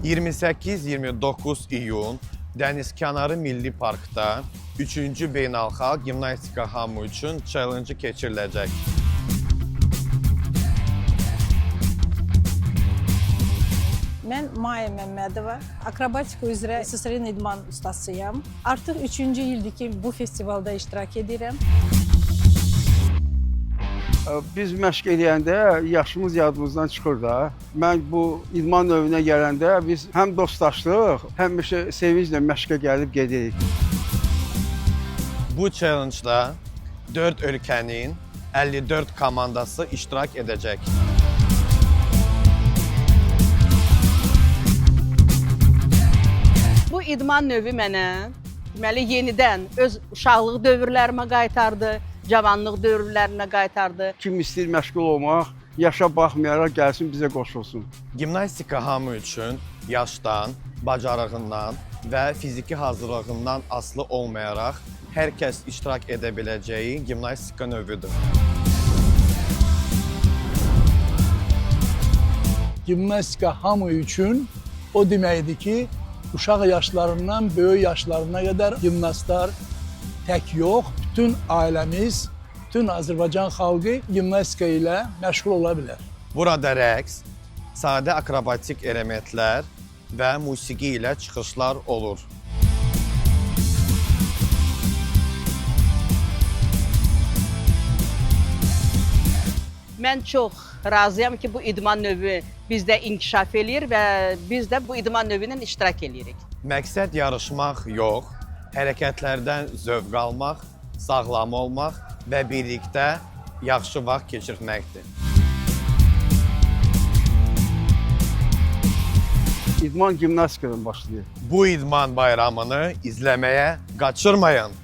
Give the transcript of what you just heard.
28-29 iyun Dənizkənarı Milli Parkda 3-cü beynəlxalq gimnastika hamı üçün challenge keçiriləcək. Mən Maya Məmmədova, akrobatika üzrə SSRİ-nin idman ustasıyam. Artıq 3-cü ildir ki, bu festivalda iştirak edirəm. Biz məşq edəndə yaşımız yadımızdan çıxır da. Mən bu idman növünə gələndə biz həm dostlaşdıq, həm sevinclə məşqə gəlib gedirik. Bu challenge-da 4 ölkənin 54 komandası iştirak edəcək. Bu idman növü mənə deməli yenidən öz uşaqlıq dövrlərimə qaytardı, cavanlıq dövrlərinə qaytardı. Kim istəyir məşğul olmaq, yaşa baxmayaraq gəlsin bizə qoşulsun. Gimnastika hamı üçün yaşdan, bacarığından və fiziki hazırlığından asılı olmayaraq hər kəs iştirak edə biləcəyi gimnastika növüdür. Gimnastika hamı üçün o deməkdir ki, uşaq yaşlarından böyük yaşlarına qədər gimnastlar tək yox, bütün ailəmiz, bütün Azərbaycan xalqı gimnastika ilə məşğul ola bilər. Burada rəqs, sadə akrobatik elementlər və musiqi ilə çıxışlar olur. Mən çox razıyam ki, bu idman növü bizdə inkişaf eləyir və biz də bu idman növü ilə iştirak eləyirik. Məqsəd yarışmaq yox, hərəkətlərdən zövq almaq, sağlam olmaq və birlikdə yaxşı vaxt keçirməkdir. İdman gimnastikadan başlayır. Bu idman bayramını izləməyə qaçırmayın.